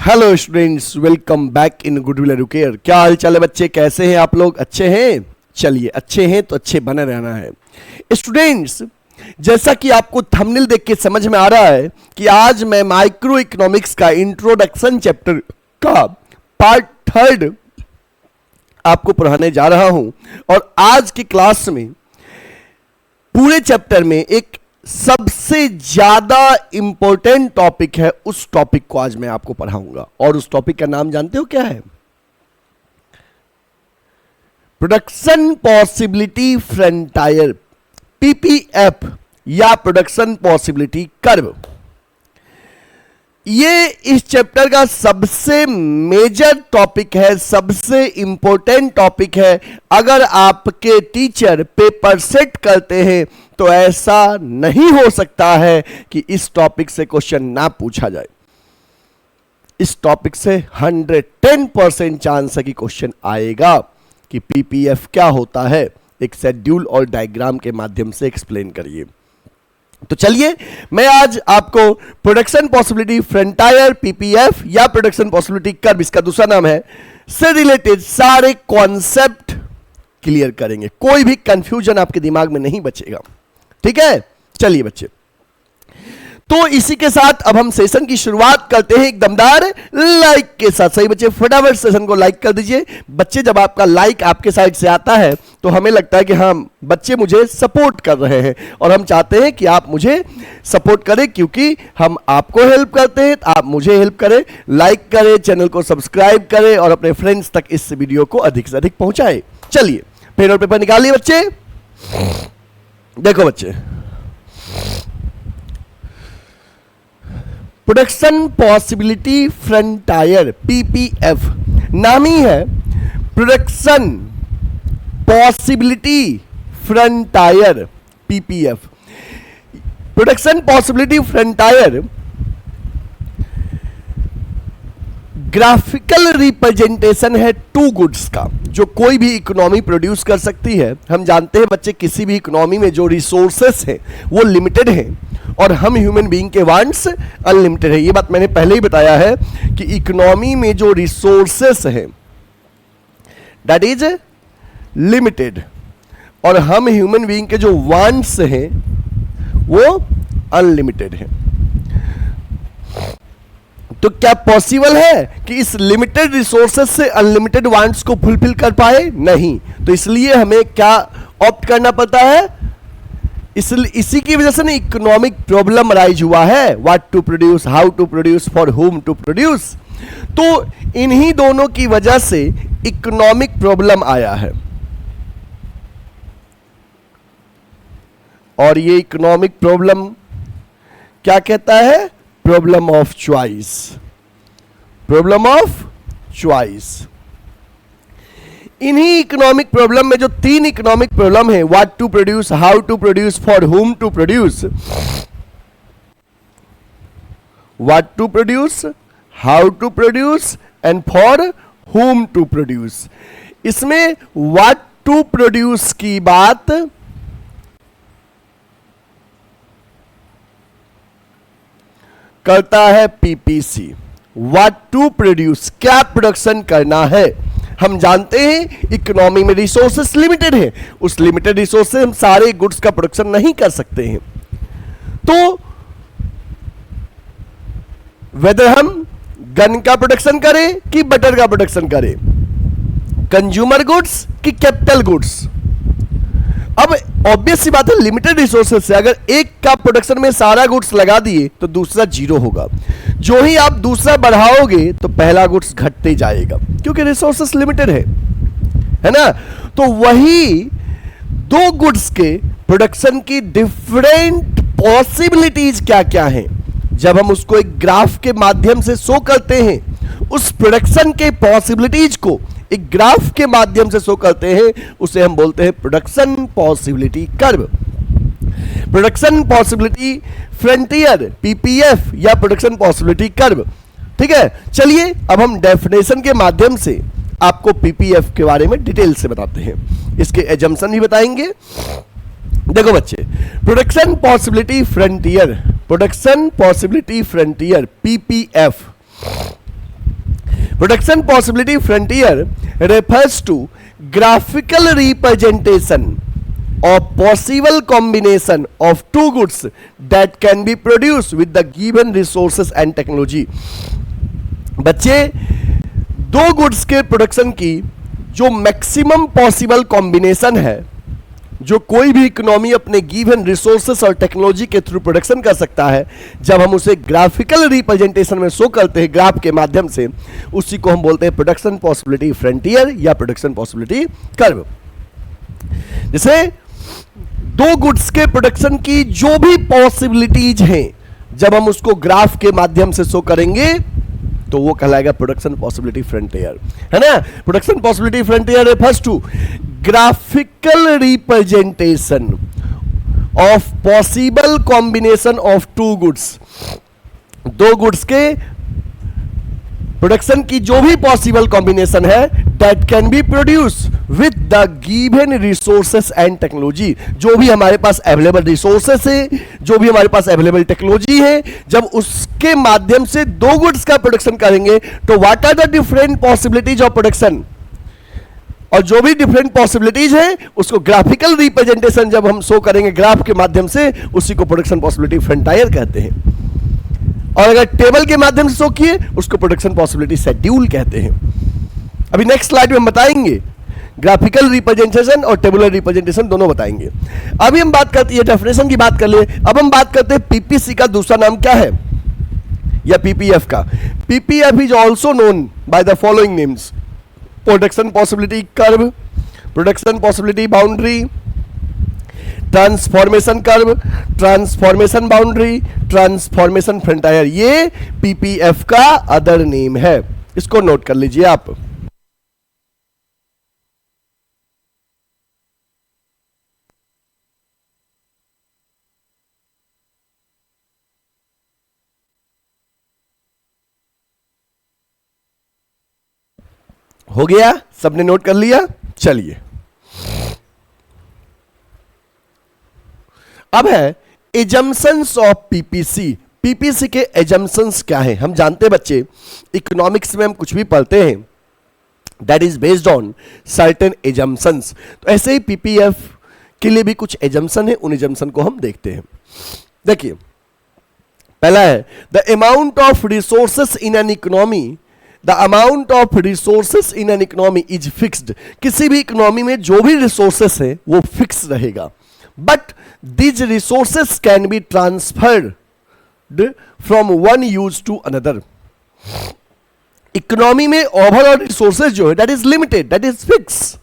Hello students, welcome back in goodwill Educare. क्या हाल चाल है बच्चे, कैसे हैं आप लोग? अच्छे हैं? चलिए, अच्छे हैं तो अच्छे बने रहना है। स्टूडेंट्स, जैसा कि आपको थंबनेल देख के समझ में आ रहा है कि आज मैं माइक्रो इकोनॉमिक्स का इंट्रोडक्शन चैप्टर का पार्ट 3 आपको पढ़ाने जा रहा हूं। और आज की क्लास में पूरे चैप्टर में एक सबसे ज्यादा इंपॉर्टेंट टॉपिक है, उस टॉपिक को आज मैं आपको पढ़ाऊंगा। और उस टॉपिक का नाम जानते हो क्या है? प्रोडक्शन पॉसिबिलिटी फ्रंटायर, पीपीएफ या प्रोडक्शन पॉसिबिलिटी कर्व। ये इस चैप्टर का सबसे मेजर टॉपिक है, सबसे इंपॉर्टेंट टॉपिक है। अगर आपके टीचर पेपर सेट करते हैं तो ऐसा नहीं हो सकता है कि इस टॉपिक से क्वेश्चन ना पूछा जाए। इस टॉपिक से 110% चांस है कि क्वेश्चन आएगा कि पीपीएफ क्या होता है। एक शेड्यूल और डायग्राम के माध्यम से एक्सप्लेन करिए। तो चलिए, मैं आज आपको प्रोडक्शन पॉसिबिलिटी फ्रंटायर, पीपीएफ या प्रोडक्शन पॉसिबिलिटी कर्व, इसका दूसरा नाम है, से रिलेटेड सारे कॉन्सेप्ट क्लियर करेंगे। कोई भी कंफ्यूजन आपके दिमाग में नहीं बचेगा। ठीक है? चलिए बच्चे, तो इसी के साथ अब हम सेशन की शुरुआत करते हैं एक दमदार लाइक के साथ। सही बच्चे, फटाफट सेशन को लाइक कर दीजिए। बच्चे, जब आपका लाइक आपके साइड से आता है तो हमें लगता है कि हाँ, बच्चे मुझे सपोर्ट कर रहे हैं, और हम चाहते हैं कि आप मुझे सपोर्ट करें, क्योंकि हम आपको हेल्प करते हैं, आप मुझे हेल्प करें। लाइक करें, चैनल को सब्सक्राइब करें और अपने फ्रेंड्स तक इस वीडियो को अधिक से अधिक पहुंचाएं। चलिए, पेन और पेपर निकालिए बच्चे। देखो बच्चे, प्रोडक्शन पॉसिबिलिटी फ्रंटायर, पीपीएफ नाम ही है, production possibility frontier, PPF. Production possibility frontier graphical representation है टू गुड्स का, जो कोई भी इकोनॉमी प्रोड्यूस कर सकती है। हम जानते हैं बच्चे, किसी भी इकोनॉमी में जो रिसोर्सेस हैं वो लिमिटेड हैं, और हम ह्यूमन बीइंग के वांट्स अनलिमिटेड है। ये बात मैंने पहले ही बताया है कि इकोनॉमी में जो रिसोर्सेस हैं दैट इज लिमिटेड, और हम ह्यूमन बीइंग के जो वांट्स हैं वो अनलिमिटेड हैं। तो क्या पॉसिबल है कि इस लिमिटेड रिसोर्सेस से अनलिमिटेड वांट्स को फुलफिल कर पाए? नहीं। तो इसलिए हमें क्या ऑप्ट करना पड़ता है? इसी की वजह से ना इकोनॉमिक प्रॉब्लम राइज हुआ है। What to produce, how to produce, for whom to produce. तो इन्हीं दोनों की वजह से इकोनॉमिक प्रॉब्लम आया है, और ये इकोनॉमिक प्रॉब्लम क्या कहता है? Problem of choice, problem of choice. इन्हीं इकोनॉमिक प्रॉब्लम में जो 3 इकोनॉमिक प्रॉब्लम है, what to produce, how to produce, for whom to produce, what to produce, how to produce and for whom to produce. इसमें what to produce की बात करता है PPC. What to produce, क्या production करना है। हम जानते हैं इकोनॉमी में रिसोर्सेस लिमिटेड है, उस लिमिटेड रिसोर्स से हम सारे गुड्स का प्रोडक्शन नहीं कर सकते हैं। तो वेदर हम गन का प्रोडक्शन करें कि बटर का प्रोडक्शन करें, कंज्यूमर गुड्स कि कैपिटल गुड्स। अब ऑब्वियस सी बात है, लिमिटेड रिसोर्सेस से अगर एक का प्रोडक्शन में सारा गुड्स लगा दिए तो दूसरा जीरो होगा। जो ही आप दूसरा बढ़ाओगे तो पहला गुड्स घटते जाएगा, क्योंकि रिसोर्सेस लिमिटेड है ना। तो वही दो गुड्स के प्रोडक्शन की डिफरेंट पॉसिबिलिटीज क्या क्या हैं, जब हम उसको एक ग्राफ के माध्यम से शो करते हैं, उस प्रोडक्शन के पॉसिबिलिटीज को एक ग्राफ के माध्यम से शो करते हैं, उसे हम बोलते हैं production possibility curve, production possibility frontier, PPF या प्रोडक्शन पॉसिबिलिटी कर्व। ठीक है? चलिए, अब हम डेफिनेशन के माध्यम से आपको पीपीएफ के बारे में डिटेल से बताते हैं, इसके एजम्पशन भी बताएंगे। देखो बच्चे, production possibility frontier, production possibility frontier, PPF. Production possibility frontier refers to graphical representation of possible combination of two goods that can be produced with the given resources and technology. बच्चे, दो goods के production की जो maximum possible combination है, जो कोई भी economy अपने गिवन रिसोर्सेस और टेक्नोलॉजी के थ्रू प्रोडक्शन कर सकता है, जब हम उसे ग्राफिकल रिप्रेजेंटेशन में शो करते हैं ग्राफ के माध्यम से, उसी को हम बोलते हैं प्रोडक्शन पॉसिबिलिटी फ्रंटियर या प्रोडक्शन पॉसिबिलिटी कर्व. जैसे दो गुड्स के प्रोडक्शन की जो भी पॉसिबिलिटीज हैं, जब हम उसको ग्राफ के माध्यम से शो करेंगे तो वो कहलाएगा प्रोडक्शन पॉसिबिलिटी फ्रंटियर, है ना. Production possibility frontier refers to graphical representation of possible combination of two goods. दो गुड्स के प्रोडक्शन की जो भी पॉसिबल कॉम्बिनेशन है, that can be produce with the given resources and technology. जो भी हमारे पास अवेलेबल रिसोर्सेस है, जो भी हमारे पास अवेलेबल टेक्नोलॉजी है, जब उसके माध्यम से दो गुड्स का प्रोडक्शन करेंगे तो what are the different possibilities of production, और जो भी डिफरेंट पॉसिबिलिटीज है उसको ग्राफिकल रिप्रेजेंटेशन जब हम शो करेंगे ग्राफ के माध्यम से, उसी को प्रोडक्शन पॉसिबिलिटी फ्रंटियर कहते हैं. और अगर टेबल के माध्यम से शो किए उसको प्रोडक्शन पॉसिबिलिटी शेड्यूल कहते हैं. अभी नेक्स्ट स्लाइड में हम बताएंगे ग्राफिकल रिप्रेजेंटेशन और टेबुलर रिप्रेजेंटेशन दोनों बताएंगे. अभी हम बात करते हैं डेफिनेशन की बात कर ले. अब हम बात करते हैं पीपीसी का दूसरा नाम क्या है, या पीपीएफ का. PPF is also known by the following names: production possibility curve, production possibility boundary, transformation curve, transformation boundary, transformation frontier. ये पीपीएफ का अदर नेम है, इसको नोट कर लीजिए आप. हो गया, सबने नोट कर लिया. चलिए, अब है एजम्पशंस ऑफ पीपीसी. पीपीसी के एजम्पशंस क्या है? हम जानते हैं बच्चे, इकोनॉमिक्स में हम कुछ भी पढ़ते हैं that is based on certain assumptions. तो ऐसे ही पीपीएफ के लिए भी कुछ एजम्पशन है, उन एजम्पशन को हम देखते हैं. देखिए, पहला है the amount of resources in an economy. The amount of resources in an economy is fixed. किसी भी इकोनॉमी में जो भी रिसोर्सेस है वो फिक्स रहेगा, but these resources can be transferred from one use to another. Economy में overall resources जो है that is limited, that is fix,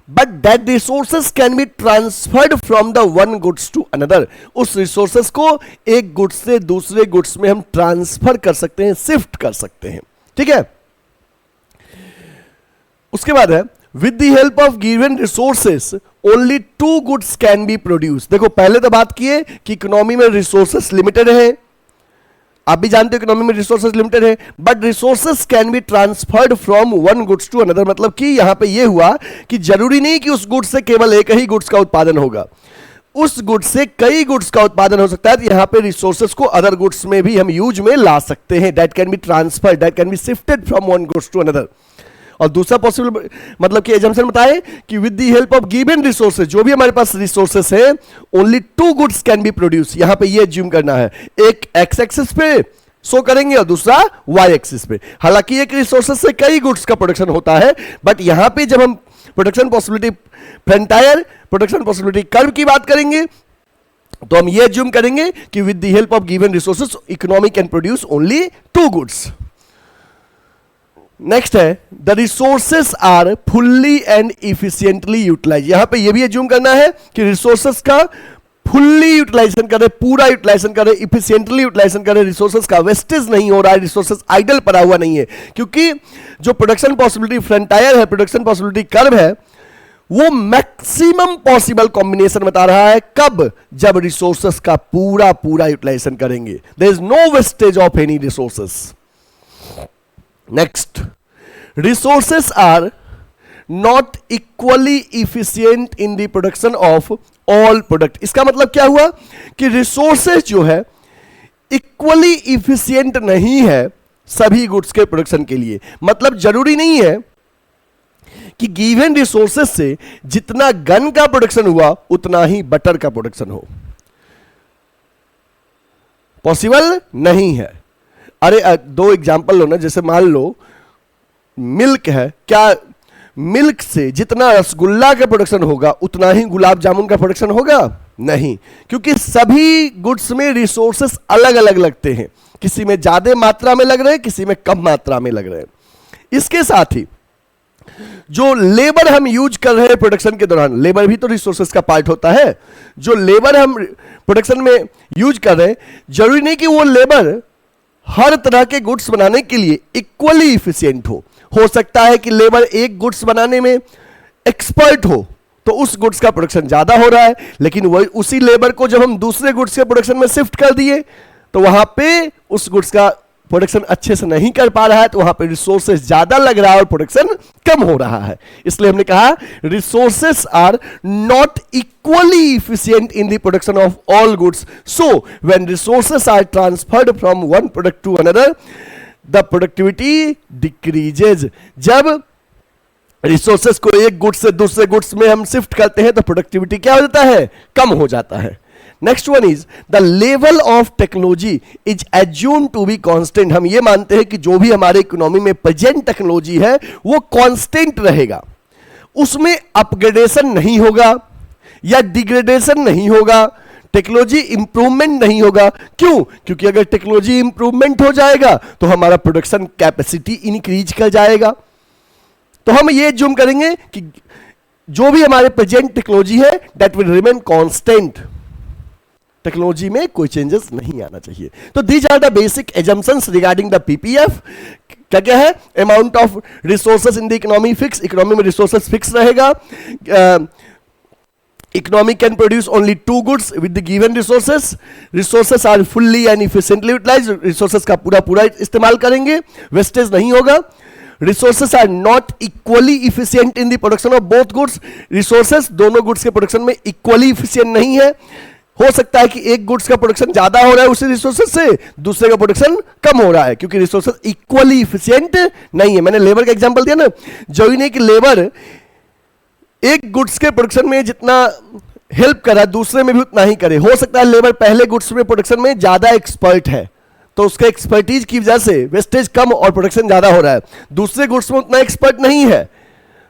but that resources can be transferred from the one goods to another. उस resources को एक goods से दूसरे goods में हम ट्रांसफर कर सकते हैं, शिफ्ट कर सकते हैं. ठीक है. उसके बाद है with the help of given resources only two goods can be produce. देखो, पहले तो बात की है कि इकोनॉमी में रिसोर्सेस लिमिटेड है, आप भी जानते हो इकोनॉमी में रिसोर्सेस लिमिटेड है, but resources can be transferred from one goods to another. मतलब कि यहां पे ये हुआ कि जरूरी नहीं कि उस गुड्स से केवल एक ही गुड्स का उत्पादन होगा, उस गुड्स से कई गुड्स का उत्पादन हो सकता है. तो यहां पे रिसोर्सेस को अदर गुड्स में भी हम यूज में ला सकते हैं. That can be transferred, that can be shifted from one goods to another. और दूसरा पॉसिबल मतलब कि एजम्पशन बताए कि with the help of given resources, जो भी हमारे पास रिसोर्सेस है, only two goods can be produce. यहां पे ये एज्यूम करना है, एक एक्स एक्सिस पे शो करेंगे और दूसरा वाई एक्सिस पे. हालांकि एक रिसोर्सेज से कई गुड्स का प्रोडक्शन होता है, बट यहां पे जब हम production possibility frontier, production possibility curve की बात करेंगे तो हम ये एज्यूम करेंगे कि with the help of given resources economy can produce only two goods. Next है the resources are fully and efficiently utilize. यहां पे ये भी एज्यूम करना है कि रिसोर्सेस का फुल्ली यूटिलाइजेशन करे, पूरा यूटिलाइजेशन करे, इफिशिएंटली यूटिलाइजेशन करे, रिसोर्सेस का वेस्टेज नहीं हो रहा है, रिसोर्सेस आइडल पड़ा हुआ नहीं है. क्योंकि जो प्रोडक्शन पॉसिबिलिटी फ्रंटियर है, प्रोडक्शन पॉसिबिलिटी कर्व है, वो मैक्सिमम पॉसिबल कॉम्बिनेशन बता रहा है. कब? जब रिसोर्सेस का पूरा पूरा यूटिलाइजेशन करेंगे. There is no wastage of any resources. Next, resources are not equally efficient in the production of all product. इसका मतलब क्या हुआ कि resources जो है equally efficient नहीं है सभी गुड्स के प्रोडक्शन के लिए। मतलब जरूरी नहीं है कि गिवन रिसोर्सेस से जितना गन का प्रोडक्शन हुआ उतना ही बटर का प्रोडक्शन हो, पॉसिबल नहीं है। अरे दो एग्जांपल लो ना, जैसे मान लो मिल्क है, क्या मिल्क से जितना रसगुल्ला का प्रोडक्शन होगा उतना ही गुलाब जामुन का प्रोडक्शन होगा? नहीं, क्योंकि सभी गुड्स में रिसोर्सेस अलग अलग लगते हैं, किसी में ज्यादा मात्रा में लग रहे हैं, किसी में कम मात्रा में लग रहे हैं। इसके साथ ही जो लेबर हम यूज कर रहे हैं प्रोडक्शन के दौरान, लेबर भी तो रिसोर्सेस का पार्ट होता है। जो लेबर हम प्रोडक्शन में यूज कर रहे हैं, जरूरी नहीं कि वो लेबर हर तरह के गुड्स बनाने के लिए इक्वली इफिशिएंट हो सकता है कि लेबर एक गुड्स बनाने में एक्सपर्ट हो तो उस गुड्स का प्रोडक्शन ज्यादा हो रहा है, लेकिन वही उसी लेबर को जब हम दूसरे गुड्स के प्रोडक्शन में शिफ्ट कर दिए तो वहां पे उस गुड्स का प्रोडक्शन अच्छे से नहीं कर पा रहा है, तो वहां पे रिसोर्सेस ज्यादा लग रहा है और प्रोडक्शन कम हो रहा है। इसलिए हमने कहा resources are not equally efficient in the production of all goods, so when resources are transferred from one product to another the productivity decreases. जब रिसोर्सेस को एक गुड्स से दूसरे गुड्स में हम शिफ्ट करते हैं तो प्रोडक्टिविटी क्या हो जाता है? कम हो जाता है। Next one is the level of technology is assume to be constant. हम ये मानते हैं कि जो भी हमारे इकोनॉमी में प्रेजेंट टेक्नोलॉजी है वो कांस्टेंट रहेगा, उसमें अपग्रेडेशन नहीं होगा या डिग्रेडेशन नहीं होगा, टेक्नोलॉजी इंप्रूवमेंट नहीं होगा। क्यों? क्योंकि अगर टेक्नोलॉजी इंप्रूवमेंट हो जाएगा तो हमारा प्रोडक्शन कैपेसिटी इंक्रीज कर जाएगा। तो हम ये एज्यूम करेंगे कि जो भी हमारे प्रेजेंट टेक्नोलॉजी है that will remain constant, technology में कोई चेंजेस नहीं आना चाहिए। तो these are the basic assumptions regarding the PPF. क्या क्या है? Amount of resources in the economy fix, economy में रिसोर्सेस फिक्स रहेगा। Economy can produce only two goods with the given resources. Resources are fully and efficiently utilized. Resources का पूरा इस्तेमाल करेंगे, wastage नहीं होगा। Resources are not equally efficient in the production of both goods. Resources दोनों goods के production में equally efficient नहीं है। हो सकता है कि एक गुड्स का प्रोडक्शन ज्यादा हो रहा है उसी रिसोर्सेज से, दूसरे का प्रोडक्शन कम हो रहा है, क्योंकि रिसोर्सेज इक्वली इफिशियंट नहीं है। मैंने लेबर का एग्जांपल दिया ना, जरूरी नहीं कि लेबर एक गुड्स के प्रोडक्शन में जितना हेल्प कर रहा है दूसरे में भी उतना ही करे। हो सकता है लेबर पहले गुड्स में प्रोडक्शन में ज्यादा एक्सपर्ट है तो उसके एक्सपर्टीज की वजह से वेस्टेज कम और प्रोडक्शन ज्यादा हो रहा है, दूसरे गुड्स में उतना एक्सपर्ट नहीं है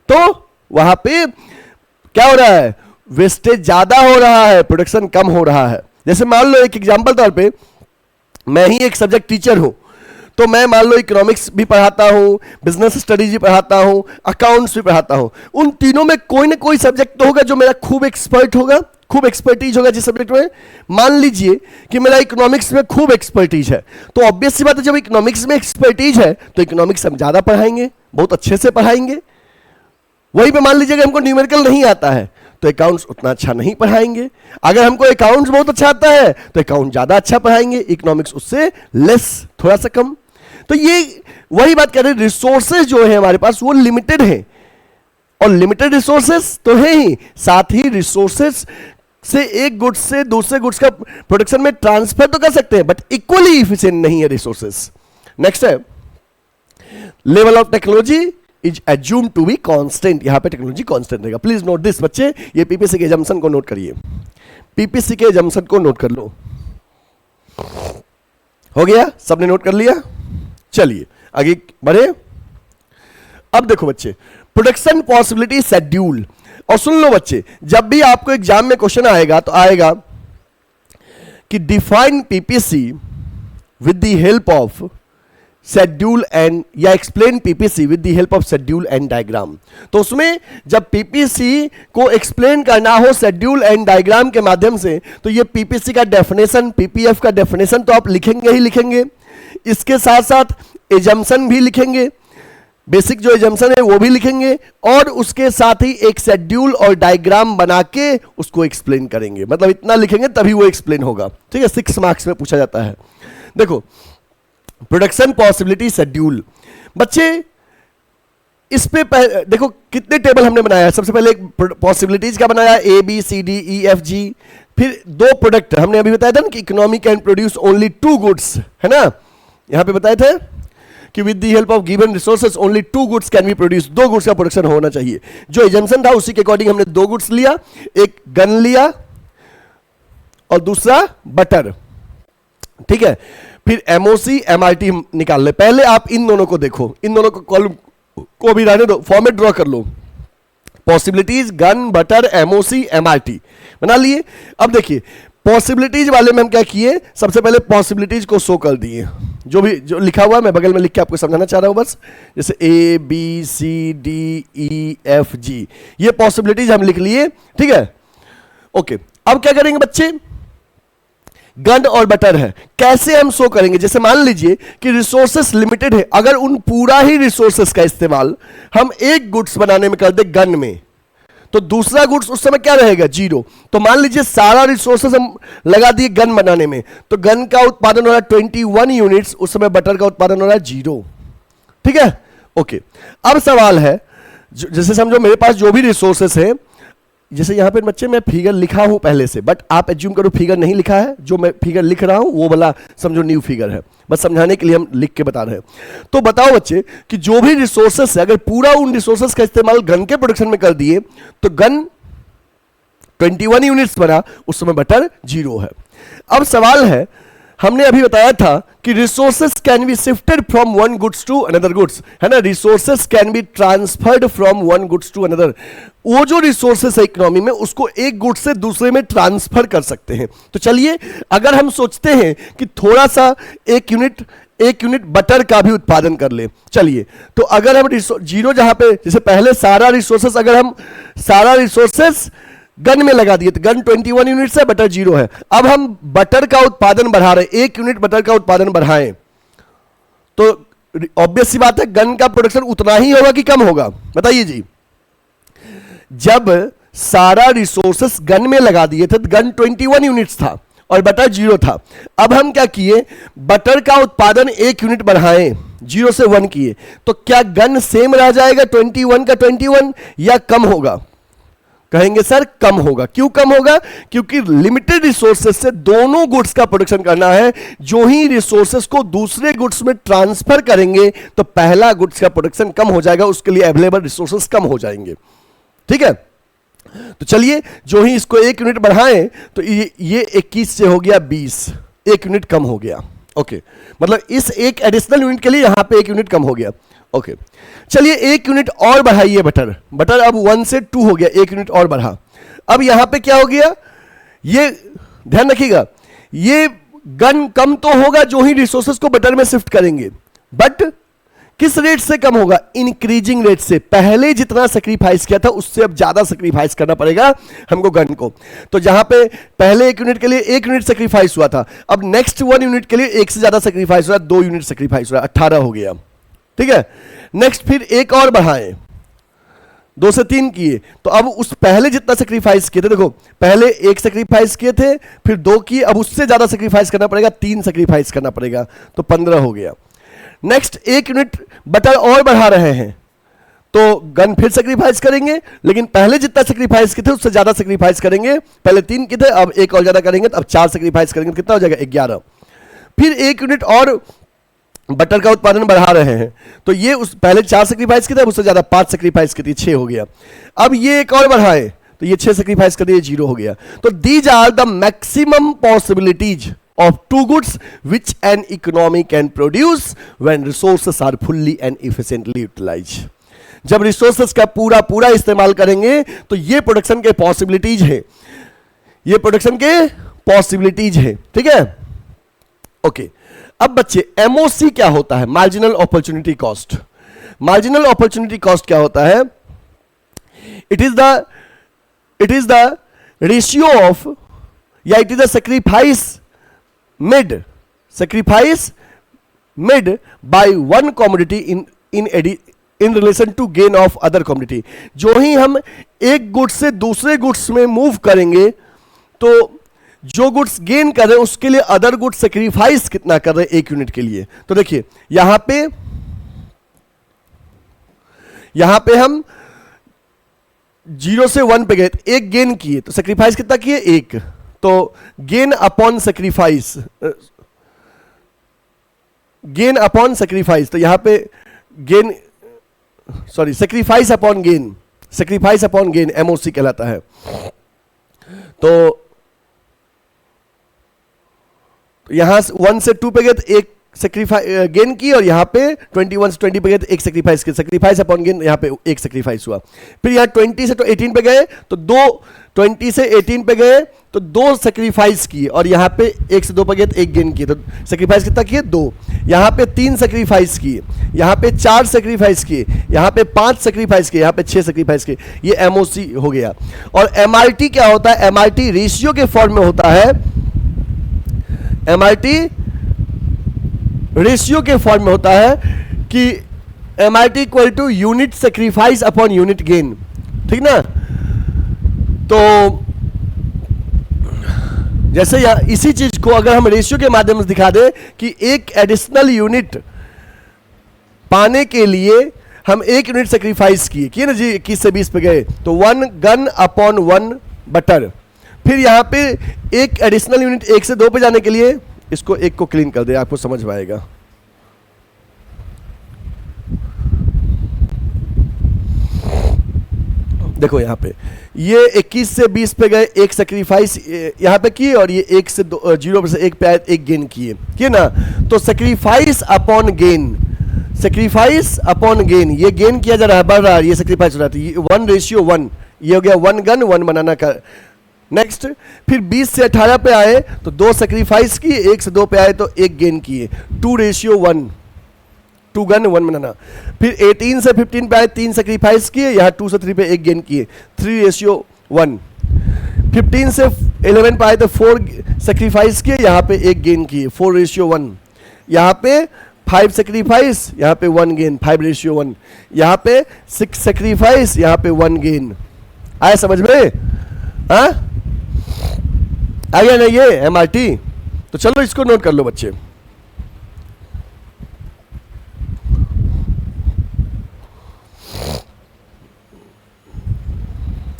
तो वहां पे क्या हो रहा है? वेस्टेज ज्यादा हो रहा है, प्रोडक्शन कम हो रहा है। जैसे मान लो एक एग्जांपल तौर पे मैं ही एक सब्जेक्ट टीचर हूं, तो मैं मान लो इकोनॉमिक्स भी पढ़ाता हूं, बिजनेस स्टडीज भी पढ़ाता हूं, अकाउंट्स भी पढ़ाता हूं। उन तीनों में कोई ना कोई सब्जेक्ट तो होगा जो मेरा खूब एक्सपर्ट होगा, खूब एक्सपर्टीज होगा जिस सब्जेक्ट में। मान लीजिए कि मेरा इकोनॉमिक्स में खूब एक्सपर्टीज है, तो ऑब्वियस सी बात है जब इकोनॉमिक्स में एक्सपर्टीज है तो इकोनॉमिक्स हम ज्यादा पढ़ाएंगे, बहुत अच्छे से पढ़ाएंगे। वहीं पे मान लीजिए कि हमको न्यूमेरिकल नहीं आता है तो अकाउंट्स उतना अच्छा नहीं पढ़ाएंगे। अगर हमको अकाउंट्स बहुत अच्छा आता है तो अकाउंट ज्यादा अच्छा पढ़ाएंगे, इकोनॉमिक्स उससे लेस, थोड़ा सा कम। तो ये वही बात कह रहे हैं, रिसोर्सेज जो है हमारे पास वो लिमिटेड है, और लिमिटेड रिसोर्सेज तो है ही, साथ ही रिसोर्सेज से एक गुड्स से दूसरे गुड्स का प्रोडक्शन में ट्रांसफर तो कर सकते हैं बट इक्वली इफिशिएंट नहीं है रिसोर्सेज। नेक्स्ट है level of technology is assume to be constant. यहां पे टेक्नोलॉजी कांस्टेंट रहेगा। प्लीज नोट दिस बच्चे, ये पीपीसी के एजम्पशन को नोट करिए, पीपीसी के एजम्पशन को नोट कर लो। हो गया? सबने नोट कर लिया? चलिए आगे बढ़े। अब देखो बच्चे, प्रोडक्शन पॉसिबिलिटी शेड्यूल। और सुन लो बच्चे, जब भी आपको एग्जाम में क्वेश्चन आएगा तो आएगा कि define PPC with the help of schedule and, या explain PPC with the help of schedule and diagram. तो उसमें जब पीपीसी को एक्सप्लेन करना हो शेड्यूल एंड डायग्राम के माध्यम से, तो ये पीपीसी का डेफिनेशन, पीपीएफ का डेफिनेशन तो आप लिखेंगे ही लिखेंगे, इसके साथ साथ एजम्पशन भी लिखेंगे, बेसिक जो एजम्पशन है वो भी लिखेंगे, और उसके साथ ही एक शेड्यूल और डायग्राम बना के उसको एक्सप्लेन करेंगे। मतलब इतना लिखेंगे तभी वो एक्सप्लेन होगा। ठीक है, 6 मार्क्स में पूछा जाता है। देखो प्रोडक्शन पॉसिबिलिटी शेड्यूल, बच्चे इस पे देखो कितने टेबल हमने बनाया है। सबसे पहले एक पॉसिबिलिटीज का बनाया, A B C D E F G, फिर 2 प्रोडक्ट हमने अभी बताया था ना कि economy can produce only 2 goods, है ना, यहां पे बताए थे। कि with the help of given resources only 2 goods can be produce, 2 goods का प्रोडक्शन होना चाहिए। जो एजम्पशन था उसी के अकॉर्डिंग हमने 2 गुड्स लिया, एक गन लिया और दूसरा बटर, ठीक है। फिर एमओसी एमआरटी निकाल ले। पहले आप इन दोनों को देखो, इन दोनों को कॉलम को भी रहने दो, फॉर्मेट ड्रॉ कर लो। Possibilities, gun, butter, MOC, MRT बना लिए। अब देखिए पॉसिबिलिटीज वाले में हम क्या किए, सबसे पहले पॉसिबिलिटीज को शो कर दिए। जो लिखा हुआ है मैं बगल में लिख के आपको समझाना चाह रहा हूं बस, जैसे A B C D E F G, ये पॉसिबिलिटीज हम लिख लिए, ठीक है। ओके, अब क्या करेंगे बच्चे, गन और बटर है, कैसे हम शो करेंगे। जैसे मान लीजिए कि रिसोर्सेस लिमिटेड है, अगर उन पूरा ही रिसोर्सेस का इस्तेमाल हम एक गुड्स बनाने में कर दे गन में, तो दूसरा गुड्स उस समय क्या रहेगा, 0। तो मान लीजिए सारा रिसोर्सेस हम लगा दिए गन बनाने में, तो गन का उत्पादन हो रहा है 21 यूनिट्स, उस समय बटर का उत्पादन हो रहा है 0, ठीक है। ओके, अब सवाल है, जैसे समझो मेरे पास जो भी रिसोर्सेस है, जैसे यहां पे बच्चे मैं फिगर लिखा हूं पहले से, बट आप एज्यूम करो फिगर नहीं लिखा है, जो मैं फिगर लिख रहा हूं वो वाला समझो न्यू फिगर है, बस समझाने के लिए हम लिख के बता रहे हैं। तो बताओ बच्चे कि जो भी रिसोर्सेस है, अगर पूरा उन रिसोर्सेस का इस्तेमाल गन के प्रोडक्शन में कर दिए तो गन 21 यूनिट्स बना, उस समय बटर 0 है। अब सवाल है, हमने अभी बताया था कि resources can be shifted from one goods to another goods, है ना, resources can be transferred from one goods to another. वो जो रिसोर्सेस है इकोनॉमी में, उसको एक गुड्स से दूसरे में ट्रांसफर कर सकते हैं। तो चलिए, अगर हम सोचते हैं कि थोड़ा सा एक यूनिट बटर का भी उत्पादन कर ले, चलिए, तो अगर हम 0 जहां पे, जैसे पहले सारा रिसोर्सेस, अगर हम सारा रिसोर्सेस गन में लगा दिए तो गन 21 यूनिट्स है, बटर 0 है। अब हम बटर का उत्पादन बढ़ा रहे, 1 यूनिट बटर का उत्पादन बढ़ाएं, तो ऑब्वियस सी बात है गन का प्रोडक्शन उतना ही होगा कि कम होगा, बताइए जी। जब सारा रिसोर्सेस गन में लगा दिए थे तो गन 21 यूनिट्स था और बटर 0 था। अब हम क्या किए, बटर का उत्पादन 1 यूनिट बढ़ाएं, 0 से 1 किए, तो क्या गन सेम रह जाएगा 21 का 21 या कम होगा? कहेंगे सर कम होगा। क्यों कम होगा? क्योंकि लिमिटेड रिसोर्सेस से दोनों गुड्स का प्रोडक्शन करना है। जो ही रिसोर्सेस को दूसरे गुड्स में ट्रांसफर करेंगे तो पहला गुड्स का प्रोडक्शन कम हो जाएगा, उसके लिए अवेलेबल रिसोर्सेस कम हो जाएंगे, ठीक है। तो चलिए, जो ही इसको 1 यूनिट बढ़ाएं तो ये 21 से हो गया 20, 1 यूनिट कम हो गया। ओके, मतलब इस एक एडिशनल यूनिट के लिए यहां पे 1 यूनिट कम हो गया। ओके, चलिए 1 यूनिट और बढ़ाइए बटर अब 1 से 2 हो गया, 1 यूनिट और बढ़ा। अब यहां पे क्या हो गया, ये ध्यान रखिएगा, ये गन कम तो होगा जो ही रिसोर्सेस को बटर में शिफ्ट करेंगे, बट किस रेट से कम होगा? इंक्रीजिंग रेट से। पहले जितना सेक्रीफाइस किया था उससे अब ज्यादा सेक्रीफाइस करना पड़ेगा हमको गन को। तो जहां पे पहले 1 यूनिट के लिए 1 यूनिट सेक्रीफाइस हुआ था, अब नेक्स्ट 1 यूनिट के लिए 1 से ज्यादा सेक्रीफाइस हुआ, 2 यूनिट सेक्रीफाइस हुआ, 18 हो गया, ठीक है। नेक्स्ट फिर 1 और बढ़ाएं, 2 से 3 किए, तो अब उस पहले जितना सेक्रीफाइस किए थे, देखो पहले 1 सेक्रीफाइस किए थे, फिर 2 किए, अब उससे ज्यादा सेक्रीफाइस करना पड़ेगा, 3 सेक्रीफाइस करना पड़ेगा, तो 15 हो गया। नेक्स्ट 1 यूनिट बटर और बढ़ा रहे हैं तो गन फिर सेक्रीफाइस करेंगे, लेकिन पहले जितना सेक्रीफाइस किए थे उससे ज्यादा सेक्रीफाइस करेंगे। पहले 3 किए थे, अब 1 और ज्यादा करेंगे, तो अब 4 सेक्रीफाइस करेंगे, तो कितना हो जाएगा 11। फिर 1 यूनिट और बटर का उत्पादन बढ़ा रहे हैं, तो ये उस पहले 4 सेक्रीफाइस किए थे, उससे ज्यादा 5 सेक्रीफाइस की थी, 6 हो गया। अब ये 1 और बढ़ाए तो ये 6 सेक्रीफाइस कर दिए, 0 हो गया। तो these are the maximum possibilities of 2 goods which an economy can produce when resources are fully and efficiently utilized. जब रिसोर्सेस का पूरा इस्तेमाल करेंगे तो ये प्रोडक्शन के पॉसिबिलिटीज है, ये प्रोडक्शन के पॉसिबिलिटीज है, ठीक है। ओके, अब बच्चे एमओसी क्या होता है? Marginal opportunity cost. Marginal opportunity cost क्या होता है? It is the ratio of, या it is the sacrifice made by one commodity in relation to gain of other commodity. जो ही हम एक गुड्स से दूसरे गुड्स में मूव करेंगे तो जो गुड्स गेन कर रहे हैं उसके लिए अदर गुड्स सेक्रीफाइस कितना कर रहे हैं 1 यूनिट के लिए। तो देखिए यहां पे हम 0 से 1 पे गए, 1 गेन किए, तो सेक्रीफाइस कितना किए? 1। तो gain upon sacrifice, gain upon sacrifice, तो यहां पे gain, sorry sacrifice upon gain, sacrifice upon gain MOC कहलाता है। तो यहां 1 से 2 पे गए तो एक सेक्रीफाइस गेन की, और यहां पे 21 से 20 पे गए तो एक सेक्रीफाइस की, सेक्रीफाइस अपॉन गेन यहां पे एक सेक्रीफाइस हुआ। फिर यहां 20 से 18 पे गए तो 20 से 18 पे गए तो 2 सेक्रीफाइस किए, और यहां पे 1 से 2 पे गए तो एक गेन किए, तो सेक्रीफाइस कितना किए 2। यहां पे 3 सेक्रीफाइस किए, यहां पे 4 सेक्रीफाइस किए, यहां पे 5 सेक्रीफाइस किए, यहां पे 6 सेक्रीफाइस किए, ये एमओसी हो गया। और एमआरटी क्या होता है? एमआरटी रेशियो के फॉर्म में होता है, एमआरटी रेशियो के फॉर्म में होता है कि MRT equal to unit sacrifice upon unit gain, ठीक ना। तो जैसे इसी चीज को अगर हम रेशियो के माध्यम से दिखा दें कि एक एडिशनल यूनिट पाने के लिए हम 1 यूनिट सेक्रीफाइस किए ना जी, 21 से 20 पे गए तो 1 गन अपॉन 1 बटर। फिर यहां पे एक एडिशनल यूनिट 1 से 2 पे जाने के लिए, इसको 1 को क्लीन कर दे, आपको समझ में आएगा। देखो यहां पे ये 21 से 20 पे गए, एक सेक्रीफाइस यहां पे किए, और ये 1 से 0 से 1 पे आए, एक गेन किए ना। तो sacrifice upon gain, sacrifice upon gain, ये गेन किया जा रहा है, बढ़ रहा है, ये सेक्रीफाइस हो रहा है, 1:1, ये हो गया 1 गन 1 बनाना का। नेक्स्ट फिर 20 से 18 पे आए तो 2 सेक्रीफाइस किए, 1 से 2 पे आए तो 1 गेन किए, 2:1, 2 गन 1 बनाना। फिर 18 से 15 पे आए, 3 सेक्रीफाइस किए, यहाँ 2 से 3 पे 1 गेन किए, 3:1। 15 से 11 पे आए तो 4 सेक्रीफाइस किए, यहाँ पे 1 गेन किए, 4:1। यहाँ पे 5 सेक्रीफाइस, यहाँ पे 1 गेन, 5:1। यहाँ पे 6 सेक्रीफाइस, यहाँ पे 1 गेन। आया समझ में? हाँ आ गया ना ये एमआरटी? तो चलो इसको नोट कर लो बच्चे।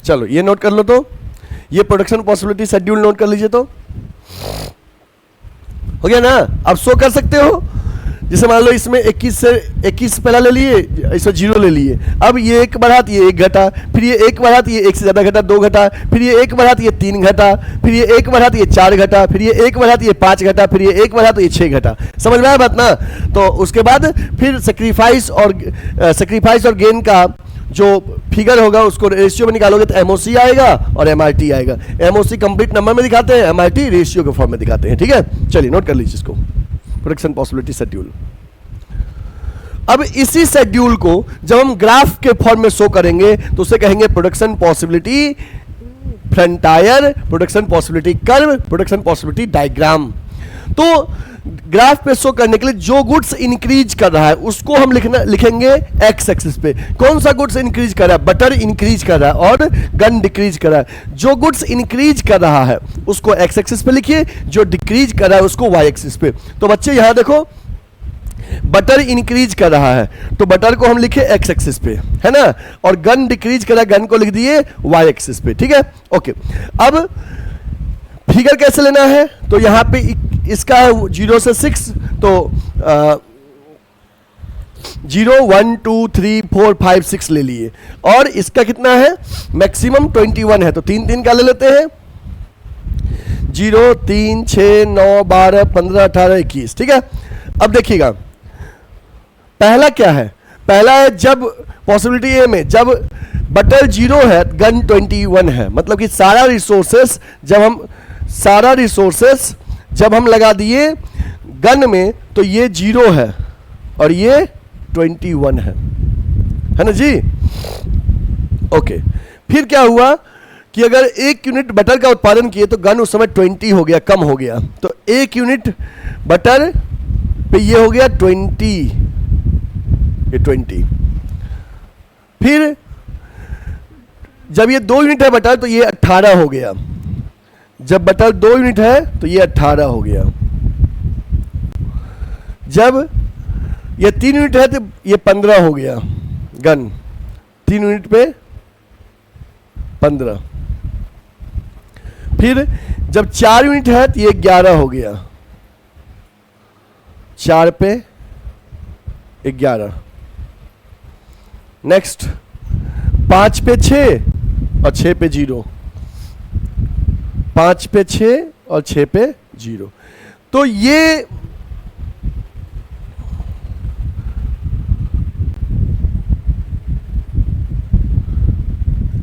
चलो ये नोट कर लो, तो ये प्रोडक्शन पॉसिबिलिटी शेड्यूल नोट कर लीजिए। तो हो गया ना? अब शो कर सकते हो, जैसे मान लो इसमें 21 पहला ले लिए, इसमें 0 ले लिए, अब ये 1 बढ़ात ये 1 घटा, फिर ये 1 बढ़ात ये 1 से ज़्यादा घटा 2 घटा, फिर ये 1 बढ़ात ये 3 घटा, फिर ये 1 बढ़ात ये 4 घटा, फिर ये 1 बढ़ात ये 5 घटा, फिर ये 1 बढ़ात ये 6 घटा। समझ में आया बात ना? तो उसके बाद फिर सेक्रीफाइस और गेन का जो फिगर होगा उसको रेशियो में निकालोगे तो एमओसी आएगा और एमआरटी आएगा। एमओसी कंप्लीट नंबर में दिखाते हैं, एमआरटी रेशियो के फॉर्म में दिखाते हैं। ठीक है, चलिए नोट कर लीजिए इसको, प्रोडक्शन पॉसिबिलिटी शेड्यूल। अब इसी शेड्यूल को जब हम ग्राफ के फॉर्म में शो करेंगे तो उसे कहेंगे production possibility frontier, production possibility curve, production possibility diagram. तो ग्राफ पे शो करने के लिए जो गुड्स इंक्रीज कर रहा है उसको हम लिखेंगे एक्स एक्सिस पे। कौन सा गुड्स इंक्रीज कर रहा है? बटर इंक्रीज कर रहा है और गन डिक्रीज कर रहा है। जो गुड्स इंक्रीज कर रहा है उसको एक्स एक्सिस पे लिखिए, जो डिक्रीज कर रहा है उसको वाई एक्सिस पे। तो बच्चे यहां देखो, बटर इंक्रीज कर रहा है तो बटर को हम लिखे एक्स एक्सिस पे, है ना, और गन डिक्रीज कर रहा है, गन को लिख दिए वाई एक्सिस पे। ठीक है, ओके। अब फिगर कैसे लेना है? तो यहां पे इसका 0 से 6, तो 0 1 2 3 4 5 6 ले लिए, और इसका कितना है? मैक्सिमम 21 है, तो 3 3 का ले लेते हैं, 0 3 6 9 12 15 18 21। ठीक है, अब देखिएगा पहला क्या है? पहला है जब पॉसिबिलिटी ए में जब बटर 0 है गन 21 है, मतलब कि सारा रिसोर्सेस जब हम लगा दिए गन में तो ये 0 है और ये 21 है ना जी? ओके। फिर क्या हुआ कि अगर 1 यूनिट बटर का उत्पादन किए तो गन उस समय 20 हो गया, कम हो गया, तो 1 यूनिट बटर पे ये हो गया 20, ये 20। फिर जब ये 2 यूनिट है बटर तो ये 18 हो गया, जब बटर 2 यूनिट है तो ये 18 हो गया, जब ये 3 यूनिट है तो ये 15 हो गया, गन 3 यूनिट पे 15। फिर जब 4 यूनिट है तो ये 11 हो गया, 4 पे 11। नेक्स्ट 5 पे 6 और 6 पे 0, 5 पे 6 और 6 पे 0। तो ये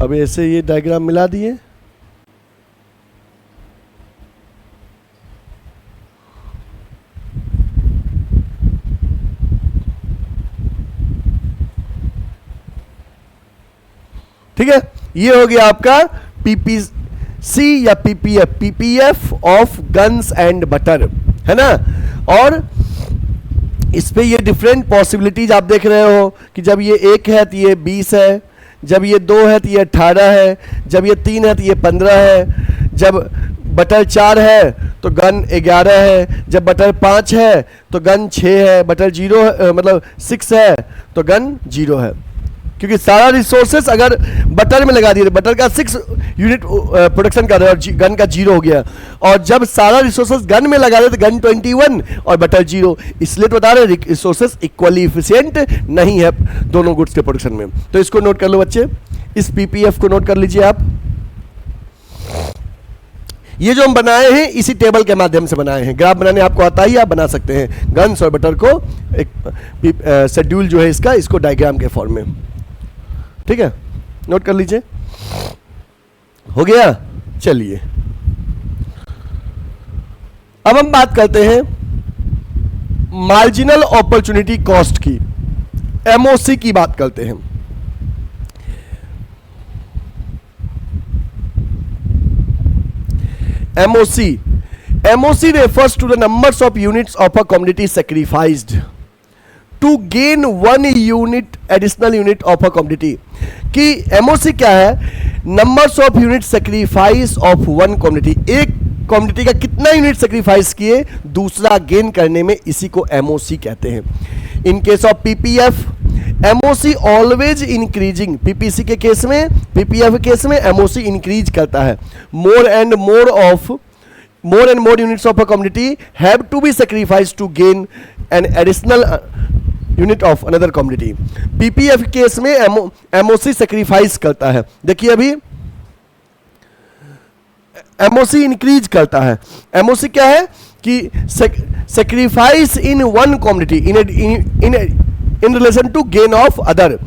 अब ऐसे ये डायग्राम मिला दिए। ठीक है, ये हो गया आपका पीपीसी या PPF, PPF of guns and butter, है ना। और इस पे ये डिफरेंट पॉसिबिलिटीज आप देख रहे हो कि जब ये 1 है तो ये 20 है, जब ये 2 है तो ये 18 है, जब ये 3 है तो ये 15 है, जब बटर 4 है तो गन 11 है, जब बटर 5 है तो गन 6 है, बटर 0 है, मतलब 6 है तो गन 0 है। क्योंकि सारा रिसोर्सेस अगर बटर में लगा दिए, बटर का 6 यूनिट प्रोडक्शन कर रहा है और गन का 0 हो गया, और जब सारा रिसोर्सेस गन में लगा दे तो गन 21 और बटर 0, इसलिए तो बता रहे रिसोर्सेस इक्वली इफिशिएंट नहीं है दोनों गुड्स के प्रोडक्शन में। तो इसको नोट कर लो बच्चे, इस पीपीएफ को नोट कर लीजिए आप। ये जो हम बनाए हैं इसी टेबल के माध्यम से बनाए हैं, ग्राफ बनाने आपको आता ही, आप बना सकते हैं गन्स और बटर को एक शेड्यूल जो है इसका, इसको डायग्राम के फॉर्म में। ठीक है, नोट कर लीजिए, हो गया। चलिए अब हम बात करते हैं मार्जिनल अपॉर्चुनिटी कॉस्ट की, एमओसी की बात करते हैं। MOC refers to the numbers of units of a commodity sacrificed to gain 1 unit additional unit of a commodity। कि MOC क्या है? Numbers of unit sacrifice of 1 commodity, एक कॉमोडिटी का कितना यूनिट सेक्रीफाइस किए दूसरा गेन करने में, इसी को MOC कहते हैं। In case of PPF MOC always increasing, PPC के केस में, PPF के केस में MOC इंक्रीज करता है। More and more units of a community have to be sacrifice to gain an additional unit of another community. PPF case में MOC sacrifice करता है। देखिए अभी MOC इंक्रीज करता है। MOC क्या है कि sacrifice in 1 community in relation to gain of other,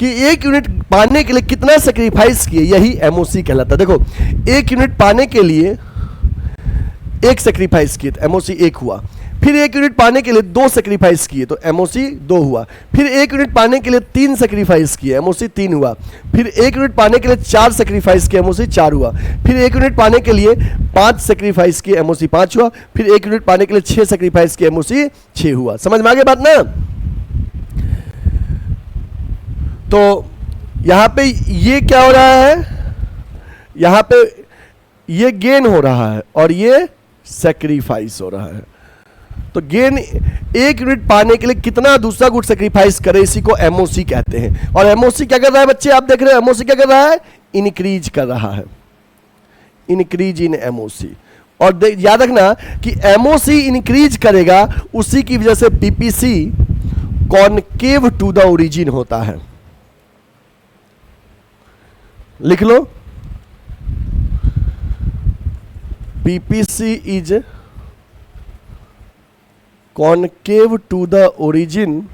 कि एक यूनिट पाने के लिए कितना सेक्रीफाइस किए, यही MOC कहलाता है। देखो, एक यूनिट पाने के लिए एक सेक्रीफाइस किए तो MOC 1 हुआ, फिर एक यूनिट पाने के लिए 2 सेक्रीफाइस किए तो MOC 2 हुआ, फिर एक यूनिट पाने के लिए 3 सेक्रीफाइस किए MOC 3 हुआ, फिर एक यूनिट पाने के लिए 4 सेक्रीफाइस किए MOC 4 हुआ, फिर एक यूनिट पाने के लिए 5 सेक्रीफाइस किए MOC 5 हुआ, फिर एक यूनिट पाने के लिए 6 सेक्रीफाइस किए MOC 6 हुआ। समझ में आ गई बात ना? तो यहां पे ये क्या हो रहा है, यहां पे ये गेन हो रहा है और ये सेक्रीफाइस हो रहा है। तो गेन, एक यूनिट पाने के लिए कितना दूसरा गुड सेक्रीफाइस करे, इसी को MOC कहते हैं। और MOC क्या कर रहा है बच्चे, आप देख रहे हैं MOC क्या कर रहा है, इंक्रीज कर रहा है, इंक्रीज इन MOC। और याद रखना कि MOC इंक्रीज करेगा, उसी की वजह से PPC concave to the origin होता है। लिख लो, PPC is concave to the origin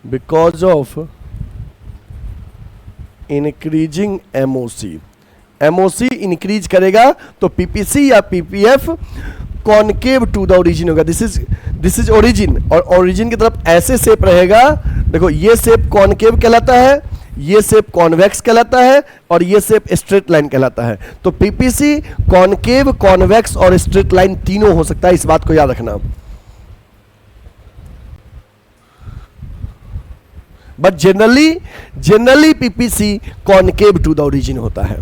because of increasing MOC। MOC increase करेगा तो PPC या PPF concave to the origin होगा। दिस इज ओरिजिन, और ओरिजिन की तरफ ऐसे शेप रहेगा। देखो, ये शेप कॉनकेव कहलाता है, ये शेप कॉन्वेक्स कहलाता है, और ये शेप स्ट्रेट लाइन कहलाता है। तो PPC कॉनकेव, कॉन्वेक्स और स्ट्रेट लाइन तीनों हो सकता है, इस बात को याद रखना। But generally PPC concave to the origin होता है।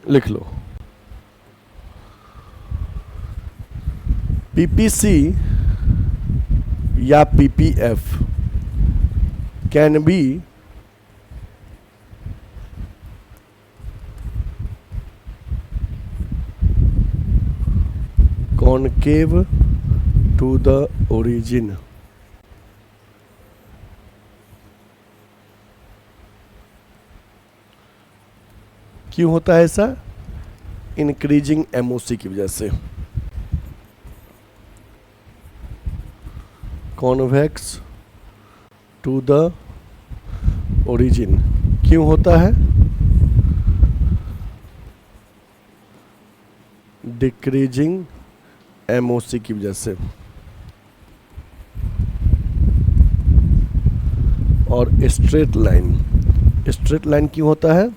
लिख लो, PPC या PPF can be concave to the origin. क्यों होता है ऐसा? इंक्रीजिंग एमओसी की वजह से। कॉन्वेक्स टू द ओरिजिन क्यों होता है? डिक्रीजिंग एमओसी की वजह से। और स्ट्रेट लाइन क्यों होता है?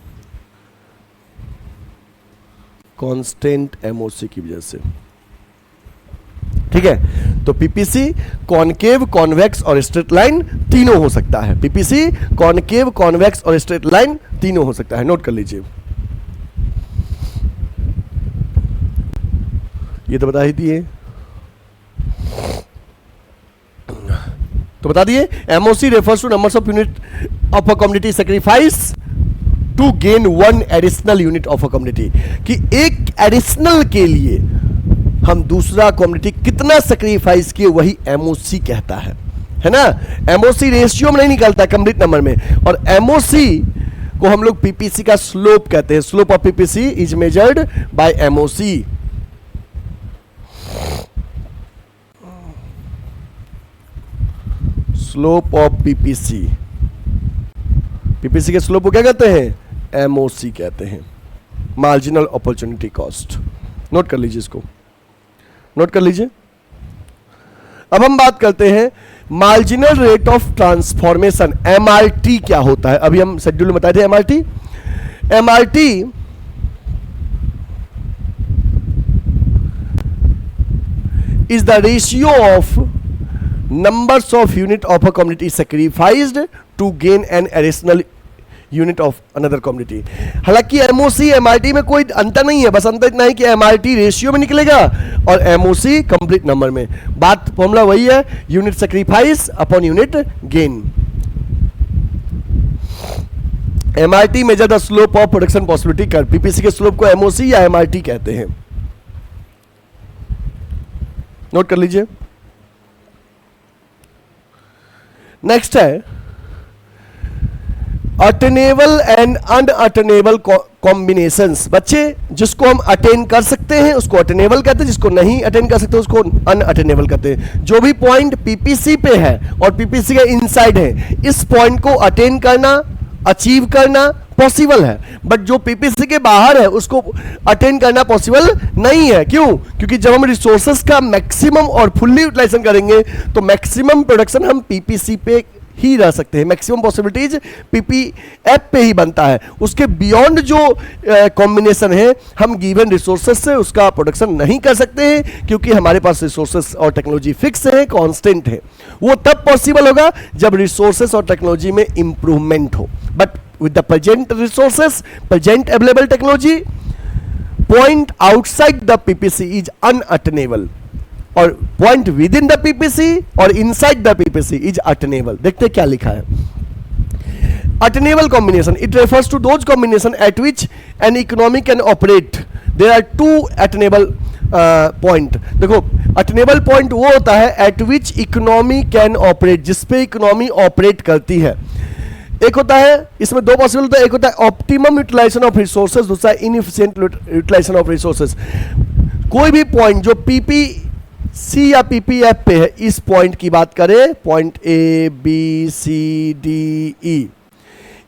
कांस्टेंट एमओसी की वजह से। ठीक है, तो पीपीसी कॉनकेव, कॉन्वेक्स और स्ट्रेट लाइन तीनों हो सकता है। पीपीसी कॉनकेव, कॉन्वेक्स और स्ट्रेट लाइन तीनों हो सकता है। नोट कर लीजिए, ये तो बता ही दिए। तो बता दिए MOC refers to numbers of unit of a community sacrifice to gain one additional unit of a community, कि एक एडिशनल के लिए हम दूसरा कम्युनिटी कितना सैक्रिफाइस किए वही एमओसी कहता है ना। एमओसी रेशियो में नहीं निकलता कंप्लीट नंबर में। और एमओसी को हम लोग पीपीसी का स्लोप कहते हैं। Slope of PPC is measured by MOC. Slope of PPC, PPC के स्लोप को क्या कहते हैं? एमओसी कहते हैं, मार्जिनल अपॉर्चुनिटी कॉस्ट। नोट कर लीजिए, इसको नोट कर लीजिए। अब हम बात करते हैं marginal rate of transformation, MRT क्या होता है। अभी हम शेड्यूल में बताए थे MRT. MRT is the ratio of numbers of unit of a community sacrificed to gain an additional unit of another community। हालांकि एमओसी एमआरटी में कोई अंतर नहीं है, बस अंतर इतना है कि एमआरटी रेशियो में निकलेगा और एमओसी कंप्लीट नंबर में। बात फॉर्मूला वही है, unit sacrifice upon unit gain. MRT measure the slope of production possibility curve. PPC के स्लोप को एमओसी या एमआरटी कहते हैं। नोट कर लीजिए। नेक्स्ट है अटेनेबल एंड अनअटेनेबल कॉम्बिनेशंस। बच्चे, जिसको हम अटेन कर सकते हैं उसको अटेनेबल कहते हैं, जिसको नहीं अटेन कर सकते उसको अनअटेनेबल कहते हैं। जो भी पॉइंट पीपीसी पे है और पीपीसी के इनसाइड है, इस पॉइंट को अटेन करना, अचीव करना पॉसिबल है, बट जो पीपीसी के बाहर है उसको अटेन करना पॉसिबल नहीं है। क्यों? क्योंकि जब हम रिसोर्सेस का मैक्सिमम और फुल्ली यूटिलाइजेशन करेंगे तो मैक्सिमम प्रोडक्शन हम पीपीसी पे ही रह सकते हैं, मैक्सिमम पॉसिबिलिटीज पीपीएफ पे ही बनता है। उसके बियॉन्ड जो कॉम्बिनेशन है, हम गिवन रिसोर्सेस से उसका प्रोडक्शन नहीं कर सकते हैं, क्योंकि हमारे पास रिसोर्सेस और टेक्नोलॉजी फिक्स है, कांस्टेंट है। वो तब पॉसिबल होगा जब रिसोर्सेस और टेक्नोलॉजी में इंप्रूवमेंट हो। But with the present resources, present available technology, point outside the PPC is unattainable, और point within the PPC और inside the PPC is attainable। देखते क्या लिखा है। Attainable combination, it refers to those combination at which an economy can operate। There are two attainable point। देखो, attainable point वो होता है at which economy can operate, जिसपे इकोनॉमी ऑपरेट करती है। एक होता है, इसमें दो पॉसिबल होता है, एक होता है ऑप्टिमम यूटिलाइजेशन ऑफ रिसोर्सेज, दूसरा इनएफिशिएंट यूटिलाइजेशन ऑफ रिसोर्सेज। कोई भी पॉइंट जो पीपीसी या पीपीएफ पे है, इस पॉइंट की बात करें, point A B C D E,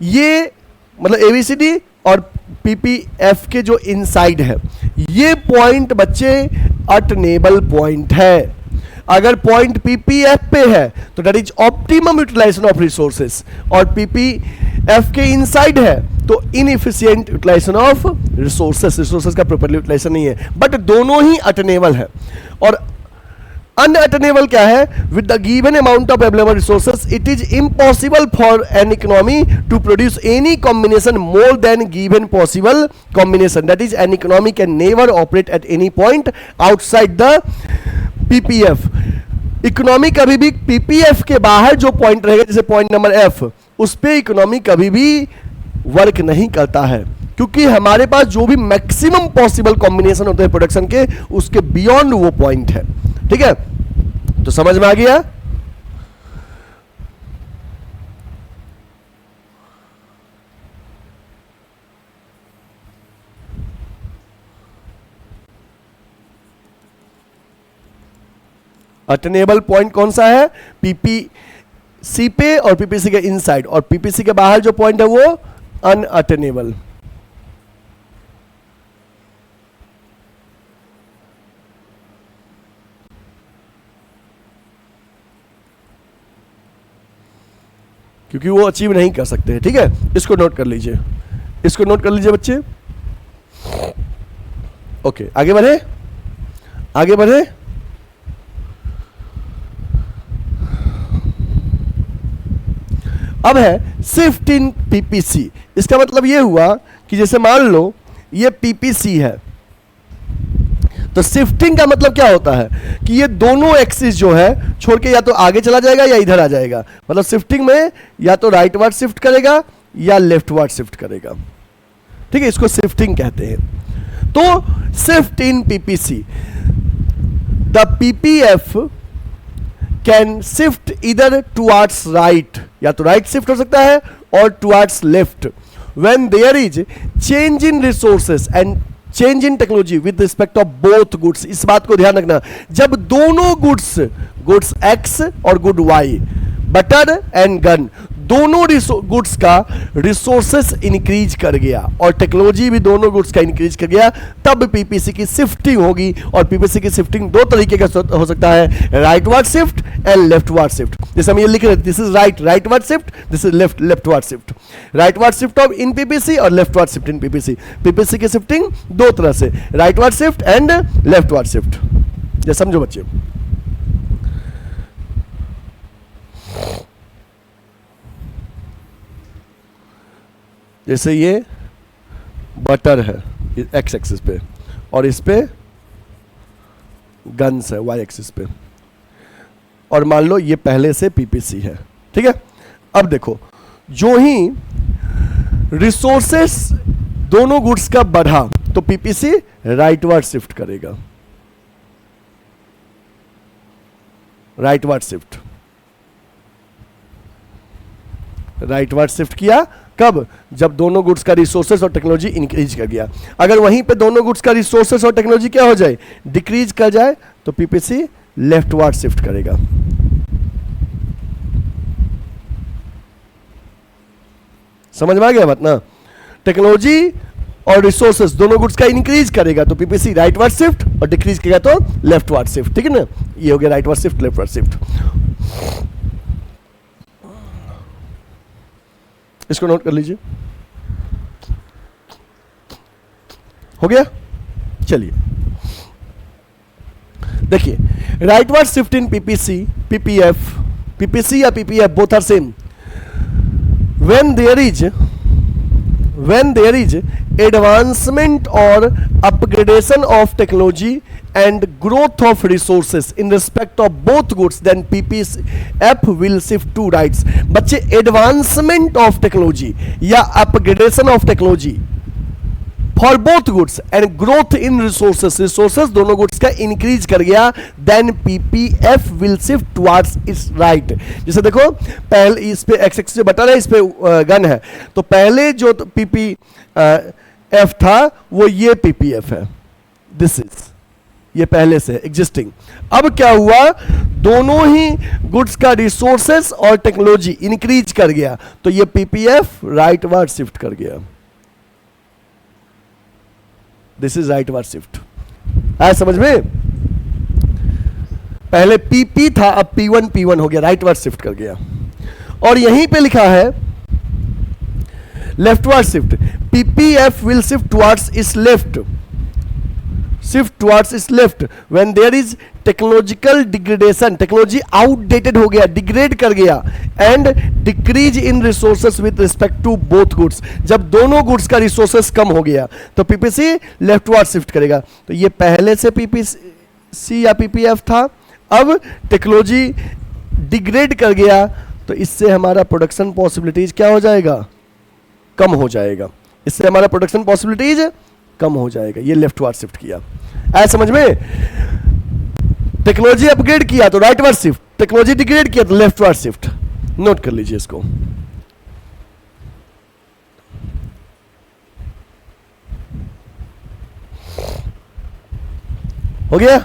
ये मतलब एबीसीडी और पीपीएफ के जो इनसाइड है, ये पॉइंट बच्चे अटेनेबल पॉइंट है। अगर पॉइंट पीपीएफ पे है तो that is optimum utilization of resources, और पीपीएफ के इनसाइड है तो इनएफिशिएंट यूटिलाइजेशन ऑफ रिसोर्सेस का प्रॉपर्ली यूटिलाइजेशन नहीं है, बट दोनों ही अटेनेबल है। और अनअटेनेबल क्या है? With the given amount of available resources it is impossible for an economy to produce any combination more than given possible combination. That is an economy can never operate at any point outside the PPF. Economy कभी भी PPF के बाहर जो point रहेगा, जैसे point number F, उस पे economy कभी भी वर्क नहीं करता है। क्योंकि हमारे पास जो भी मैक्सिमम पॉसिबल कॉम्बिनेशन होते हैं प्रोडक्शन के, उसके बियॉन्ड वो पॉइंट है। ठीक है, तो समझ में आ गया। अटेनेबल पॉइंट कौन सा है? पीपीसी पे और पीपीसी के इनसाइड, और पीपीसी के बाहर जो पॉइंट है वो अनअटेनेबल। क्योंकि वो अचीव नहीं कर सकते हैं। ठीक है, इसको नोट कर लीजिए, इसको नोट कर लीजिए बच्चे। ओके, आगे बढ़े, आगे बढ़े। अब है शिफ्ट इन पीपीसी। इसका मतलब ये हुआ कि जैसे मान लो ये पीपीसी है, तो शिफ्टिंग का मतलब क्या होता है कि ये दोनों एक्सिस जो है छोड़ के या तो आगे चला जाएगा या इधर आ जाएगा। मतलब शिफ्टिंग में या तो राइट वर्ड शिफ्ट करेगा या लेफ्ट वर्ड शिफ्ट करेगा। ठीक है, इसको शिफ्टिंग कहते हैं। तो shift in PPC, the PPF can shift इधर टुवर्ड्स राइट, या तो राइट शिफ्ट हो सकता है और towards left, when there is change in resources and change in technology with respect of both goods. इस बात को ध्यान रखना, जब दोनों गुड्स एक्स और good Y, butter and gun, दोनों गुड्स का रिसोर्सेस इंक्रीज कर गया और टेक्नोलॉजी भी दोनों गुड्स का इंक्रीज कर गया, तब पीपीसी की शिफ्टिंग होगी। और पीपीसी की शिफ्टिंग दो तरीके का हो सकता है, rightward shift and leftward shift. जैसे हम ये लिख रहे हैं, this is rightward shift, this is leftward shift. Rightward shift of in PPC और leftward shift in PPC. PPC की शिफ्टिंग दो तरह से, rightward shift and leftward shift. ये समझो बच्चे। जैसे ये बटर है एक्स एक्सिस पे और इस पे गन्स है वाई एक्सिस पे, और मान लो ये पहले से पीपीसी है। ठीक है, अब देखो जो ही रिसोर्सेस दोनों गुड्स का बढ़ा तो पीपीसी राइट वर्ड शिफ्ट करेगा, right word shift, rightward shift किया। कब? जब दोनों गुड्स का रिसोर्सेस और टेक्नोलॉजी इंक्रीज कर गया। अगर वहीं पे दोनों गुड्स का रिसोर्सेस और टेक्नोलॉजी क्या हो जाए, डिक्रीज कर जाए, तो पीपीसी लेफ्ट वर्ड शिफ्ट करेगा। समझ में आ गया बात ना? टेक्नोलॉजी और रिसोर्सेस दोनों गुड्स का इंक्रीज करेगा तो पीपीसी राइट वर्ड शिफ्ट, और डिक्रीज करेगा तो लेफ्ट वर्ड शिफ्ट। ठीक है ना, ये हो गया rightward shift, leftward shift. इसको नोट कर लीजिए, हो गया। चलिए देखिए, rightward shift in PPC, PPF, PPC या PPF both are same. When there is advancement और upgradation of technology and growth of resources in respect of both goods, then PPF will shift to rights। बच्चे advancement of technology या upgradation of technology for both goods and growth in resources दोनों goods का increase कर गया, then PPF will shift towards its right। जैसे देखो पहले इस पे एक्स एक्सिस बटन है, इस पे गन है, तो पहले जो PPF था वो ये PPF है, दिस इज ये पहले से एग्जिस्टिंग। अब क्या हुआ, दोनों ही गुड्स का रिसोर्सेस और टेक्नोलॉजी इंक्रीज कर गया, तो ये पीपीएफ राइट वर्ड शिफ्ट कर गया, this is rightward shift. आया समझ में? पहले पीपी था, अब P1 हो गया, राइट वर्ड शिफ्ट कर गया। और यहीं पे लिखा है leftward shift, PPF will shift towards its left, shift towards its left when there is technological degradation, technology outdated हो गया, डिग्रेड कर गया, and decrease in resources with respect to both goods, जब दोनों गुड्स का resources कम हो गया तो पीपीसी लेफ्ट वर्ड शिफ्ट करेगा। तो ये पहले से पीपीसी या पीपीएफ था, अब टेक्नोलॉजी डिग्रेड कर गया, तो इससे हमारा प्रोडक्शन पॉसिबिलिटीज क्या हो जाएगा, कम हो जाएगा। इससे हमारा प्रोडक्शन पॉसिबिलिटीज कम हो जाएगा। ये लेफ्टवर्ड शिफ्ट किया, ऐसा समझ में। टेक्नोलॉजी अपग्रेड किया तो राइटवर्ड शिफ्ट, टेक्नोलॉजी डिग्रेड किया तो लेफ्टवर्ड शिफ्ट। नोट कर लीजिए इसको। हो गया।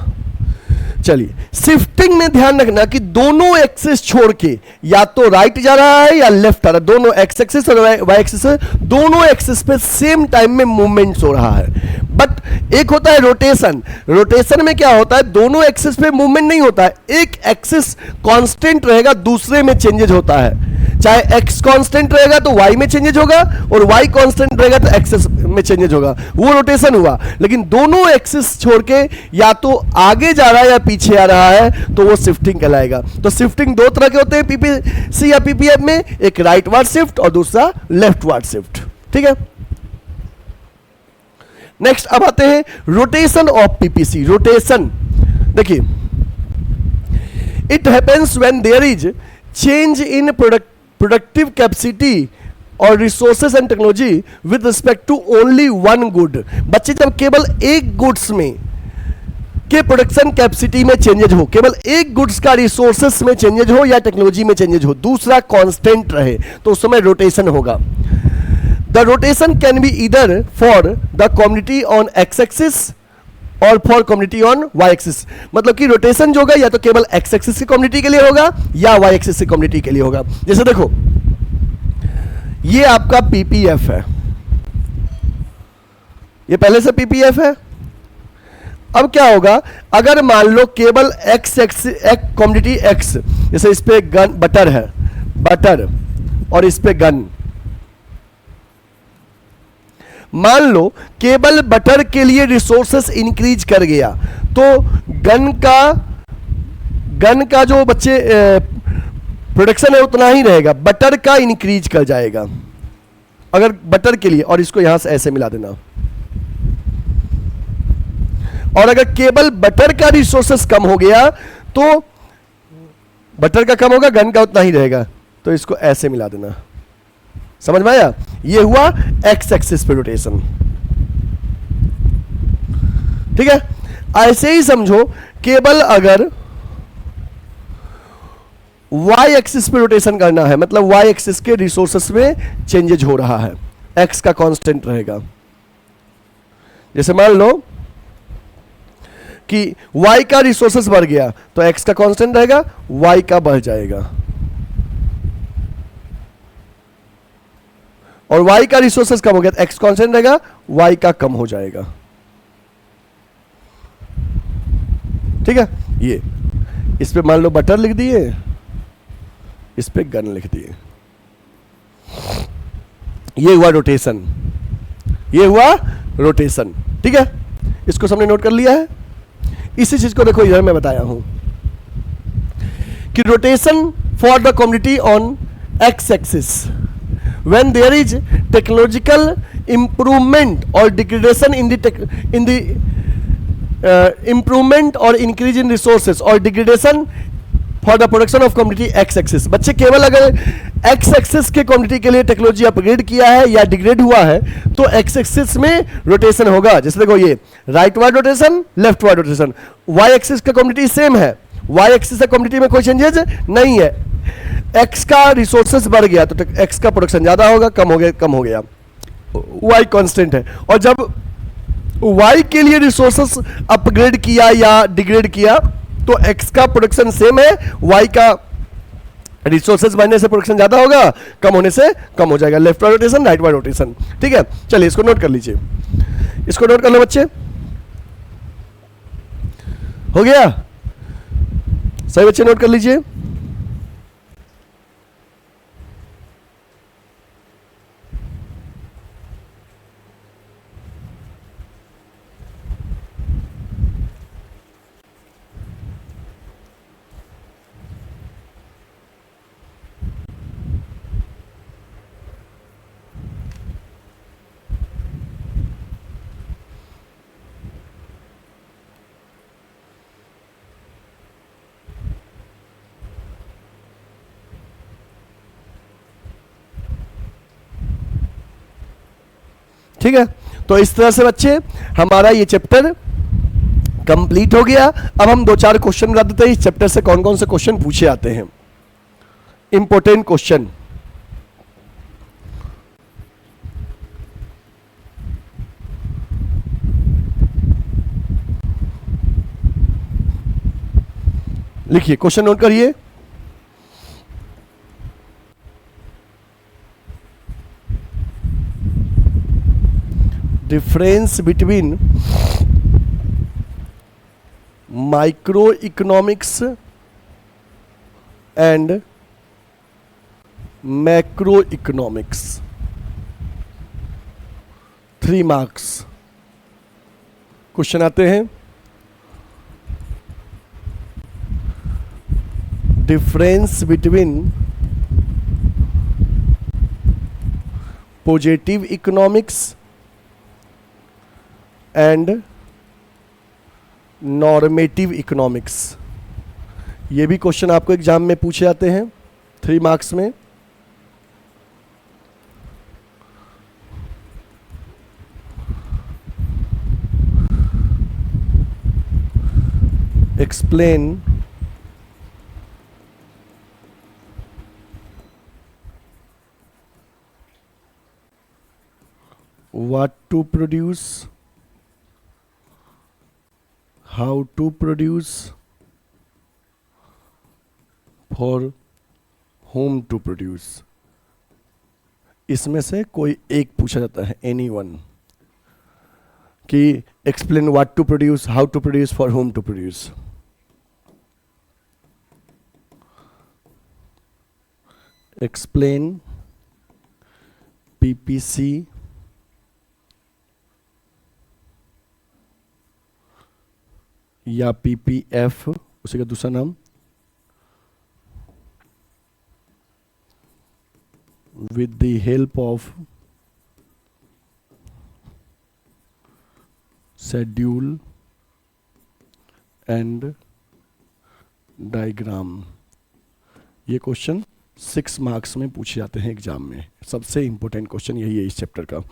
चलिए, शिफ्टिंग में ध्यान रखना कि दोनों एक्सिस छोड़ के या तो राइट जा रहा है या लेफ्ट आ रहा है, दोनों एक्स एक्सिस और वाई एक्सिस, दोनों एक्सिस पे सेम टाइम में मूवमेंट्स हो रहा है। बट एक होता है रोटेशन, रोटेशन में क्या होता है, दोनों एक्सिस पे मूवमेंट नहीं होता है, एक एक्सिस कांस्टेंट रहेगा, दूसरे में चेंजेज होता है। चाहे x कांस्टेंट रहेगा तो y में चेंजेज होगा, और y कांस्टेंट रहेगा तो x में चेंजेज होगा, वो रोटेशन हुआ। लेकिन दोनों एक्सिस छोड़ के या तो आगे जा रहा है या पीछे आ रहा है तो वो शिफ्टिंग कहलाएगा। तो शिफ्टिंग दो तरह के होते हैं पीपीसी या पीपीएफ में, एक राइटवर्ड शिफ्ट और दूसरा लेफ्टवर्ड शिफ्ट। ठीक है, नेक्स्ट अब आते हैं रोटेशन ऑफ पीपीसी। रोटेशन देखिए, it happens when there is change in productive capacity और resources and technology with respect to only one good. बच्चे जब केवल एक गुड्स में के प्रोडक्शन कैपेसिटी में चेंजेज हो, केवल एक गुड्स का रिसोर्सेस में चेंजेज हो या टेक्नोलॉजी में चेंजेज हो, दूसरा कांस्टेंट रहे, तो उस समय रोटेशन होगा। The rotation can be either for the commodity on x axis और for commodity on y axis. मतलब कि रोटेशन जो होगा या तो केवल एक्स एक्सिस की कम्युनिटी के लिए होगा या वाई एक्सिस की कम्युनिटी के लिए होगा। जैसे देखो, ये आपका पीपीएफ है, ये पहले से पीपीएफ है। अब क्या होगा, अगर मान लो केवल एक्स कम्युनिटी एक्स, जैसे इस पे गन बटर है, बटर, और इस पे गन, मान लो केवल बटर के लिए रिसोर्सेस इंक्रीज कर गया तो गन का जो बच्चे प्रोडक्शन है उतना ही रहेगा, बटर का इंक्रीज कर जाएगा अगर बटर के लिए। और इसको यहां से ऐसे मिला देना। और अगर केवल बटर का रिसोर्सेस कम हो गया तो बटर का कम होगा, गन का उतना ही रहेगा, तो इसको ऐसे मिला देना। समझ में आया? ये हुआ एक्स एक्सिस पे रोटेशन। ठीक है, ऐसे ही समझो, केवल अगर वाई एक्सिस पे रोटेशन करना है, मतलब वाई एक्सिस के रिसोर्सेस में चेंजेज हो रहा है, एक्स का कांस्टेंट रहेगा। जैसे मान लो कि वाई का रिसोर्सेस बढ़ गया तो एक्स का कांस्टेंट रहेगा, वाई का बढ़ जाएगा, और y का रिसोर्सेस कम हो गया तो x कांस्टेंट रहेगा, y का कम हो जाएगा। ठीक है, ये इस पे मान लो बटर लिख दिए, इस पे गन लिख दिए, ये हुआ रोटेशन, ये हुआ रोटेशन। ठीक है, इसको सबने नोट कर लिया है। इसी चीज को देखो, इधर मैं बताया हूं कि rotation for the commodity on x axis when there is technological improvement or degradation in the improvement or increase in resources or degradation for the production of commodity x axis। बच्चे केवल अगर x axis के community के लिए technology upgrade किया है या degrade हुआ है तो x axis में रोटेशन होगा। जैसे देखो, ये right word rotation, left word rotation. y axis का कम्युनिटी सेम है, y axis का कम्युनिटी में कोई चेंजेस नहीं है। x का रिसोर्सेस बढ़ गया तो x का प्रोडक्शन ज्यादा होगा, कम हो गया, y कांस्टेंट है। और जब y के लिए रिसोर्सेस अपग्रेड किया या डिग्रेड किया तो x का प्रोडक्शन सेम है, y का रिसोर्सेस बढ़ने से प्रोडक्शन ज्यादा होगा, कम होने से कम हो जाएगा। Left word rotation, right word rotation. ठीक है, चलिए इसको नोट कर लीजिए, इसको नोट कर लो बच्चे। हो गया? सही बच्चे, नोट कर लीजिए। ठीक है, तो इस तरह से बच्चे हमारा ये चैप्टर कंप्लीट हो गया। अब हम 2-4 क्वेश्चन बता देते हैं इस चैप्टर से कौन कौन से क्वेश्चन पूछे जाते हैं, इंपॉर्टेंट क्वेश्चन। लिखिए, क्वेश्चन नोट करिए। Difference between micro economics and macro economics, 3 marks question आते हैं। Difference between positive economics and normative economics, ये भी क्वेश्चन आपको एग्जाम में पूछे जाते हैं 3 मार्क्स में। Explain what to produce, how to produce, for whom to produce। इसमें से कोई एक पूछा जाता है, एनी वन, कि explain what to produce, how to produce, for whom to produce. Explain PPC या पीपीएफ, उसी का दूसरा नाम, with the help of schedule and diagram। ये क्वेश्चन 6 मार्क्स में पूछे जाते हैं एग्जाम में। सबसे इंपॉर्टेंट क्वेश्चन यही है इस चैप्टर का।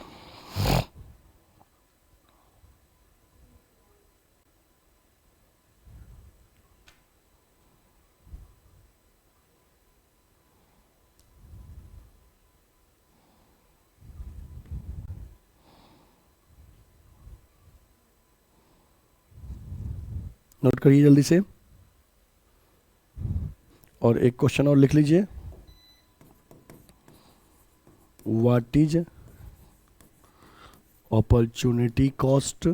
नोट करिए जल्दी से, और एक क्वेश्चन और लिख लीजिए। What is opportunity cost,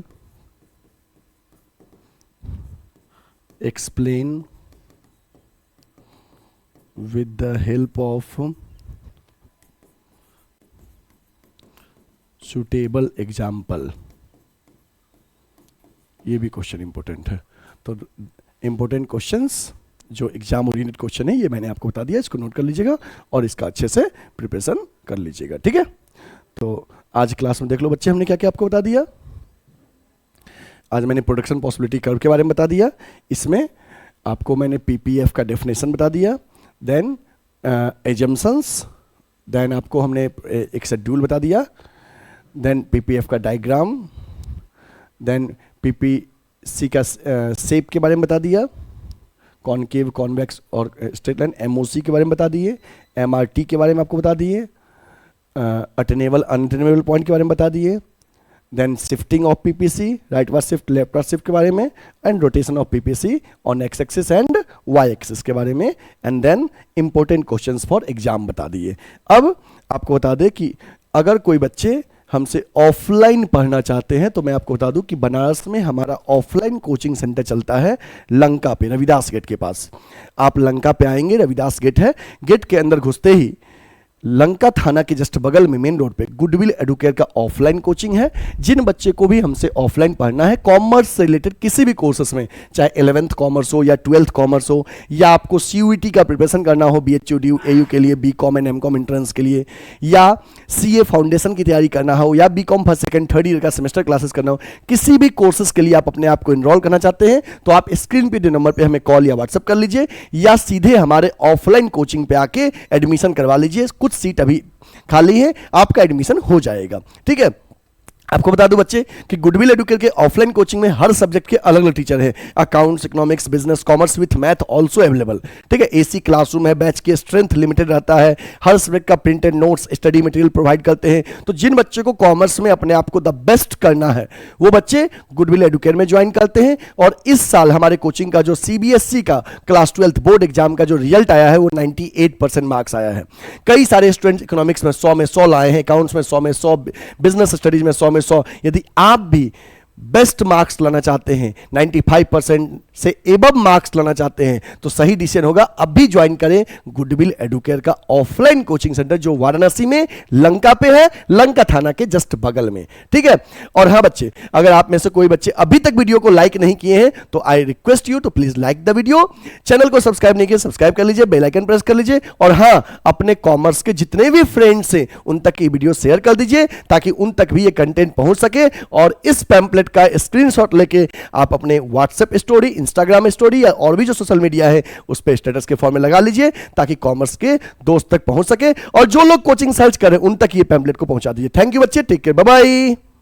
explain with the help of suitable example. ये भी क्वेश्चन इंपॉर्टेंट है। तो इंपॉर्टेंट क्वेश्चंस जो एग्जाम ओरिएंटेड क्वेश्चन है ये मैंने आपको बता दिया, इसको नोट कर लीजिएगा और इसका अच्छे से प्रिपरेशन कर लीजिएगा, ठीक है। तो आज क्लास में देख लो बच्चे, हमने क्या क्या आपको बता दिया। आज मैंने प्रोडक्शन पॉसिबिलिटी कर्व के बारे में बता दिया, इसमें आपको मैंने पीपीएफ का डेफिनेशन बता दिया, देन एजम्पशंस, देन आपको हमने एक शेड्यूल बता दिया, देन पीपीएफ का डायग्राम, देन पीपीसी का शेप के बारे में बता दिया, कॉनकेव, कॉन्वेक्स और स्ट्रेट लाइन, एमओसी के बारे में बता दिए, एमआरटी के बारे में आपको बता दिए, अटेनेबल अनअटेनेबल पॉइंट के बारे में बता दिए, then shifting of PPC, rightward shift, leftward shift के बारे में, and rotation of PPC on x axis and Y axis के बारे में, and then important questions for exam बता दिए। अब आपको बता दें कि अगर कोई बच्चे हमसे ऑफलाइन पढ़ना चाहते हैं तो मैं आपको बता दूं कि बनारस में हमारा ऑफलाइन कोचिंग सेंटर चलता है लंका पे, रविदास गेट के पास। आप लंका पे आएंगे, रविदास गेट है, गेट के अंदर घुसते ही लंका थाना के जस्ट बगल में मेन रोड पे गुडविल एडुकेयर का ऑफलाइन कोचिंग है। जिन बच्चे को भी हमसे ऑफलाइन पढ़ना है कॉमर्स से रिलेटेड किसी भी कोर्सेस में, चाहे 11th कॉमर्स हो या 12th कॉमर्स हो, या आपको CUET का प्रिपरेशन करना हो BHU DU AU के लिए, BCom एंड MCom एंट्रेंस के लिए, या CA फाउंडेशन की तैयारी करना हो, या BCom first second third year का सेमेस्टर क्लासेस करना हो, किसी भी कोर्सेज के लिए आप अपने आप को इनरोल करना चाहते हैं तो आप स्क्रीन पे नंबर पे हमें कॉल या व्हाट्सएप कर लीजिए, या सीधे हमारे ऑफलाइन कोचिंग पे आके एडमिशन करवा लीजिए। कुछ सीट अभी खाली है, आपका एडमिशन हो जाएगा, ठीक है। आपको बता दूं बच्चे कि गुडविल एडुकेयर के ऑफलाइन कोचिंग में हर सब्जेक्ट के अलग अलग टीचर हैं। Accounts, economics, business, commerce with math also available. ठीक है, एसी क्लासरूम है, बैच की स्ट्रेंथ लिमिटेड रहता है, हर सब्जेक्ट का printed notes, study material provide करते हैं। तो जिन बच्चों को कॉमर्स में अपने आप को द बेस्ट करना है वो बच्चे गुडविल एडुकेयर में ज्वाइन करते हैं। और इस साल हमारे कोचिंग का जो सीबीएसई का क्लास 12 बोर्ड एग्जाम का जो रिजल्ट आया है वो 98% मार्क्स आया है। कई सारे स्टूडेंट इकोनॉमिक्स में 100 में 100 लाए हैं, अकाउंट्स में 100 में 100, बिजनेस स्टडीज में 100 में 100। यदि आप भी बेस्ट मार्क्स लाना चाहते हैं, 95% से एबव मार्क्स लाना चाहते हैं, तो सही डिसीजन होगा अभी ज्वाइन करें गुडविल एडुकेयर का ऑफलाइन कोचिंग सेंटर जो वाराणसी में लंका पे है, लंका थाना के जस्ट बगल में। ठीक है, और हाँ बच्चे, अगर आप में से कोई बच्चे अभी तक वीडियो को लाइक नहीं किए हैं तो I request you to please like the video. Channel को सब्सक्राइब नहीं किया, सब्सक्राइब कर लीजिए, बेल आइकन प्रेस कर लीजिए, और हाँ, अपने कॉमर्स के जितने भी फ्रेंड्स हैं उन तक ये वीडियो शेयर कर दीजिए ताकि उन तक भी ये कंटेंट पहुंच सके। और इस पैम्पलेट का स्क्रीनशॉट लेके आप अपने व्हाट्सएप स्टोरी, इंस्टाग्राम स्टोरी या और भी जो सोशल मीडिया है उस पे स्टेटस के फॉर्म में लगा लीजिए ताकि कॉमर्स के दोस्त तक पहुंच सके और जो लोग कोचिंग सर्च करें उन तक ये पैम्पलेट को पहुंचा दीजिए। थैंक यू बच्चे, टेक केयर, बाय बाय।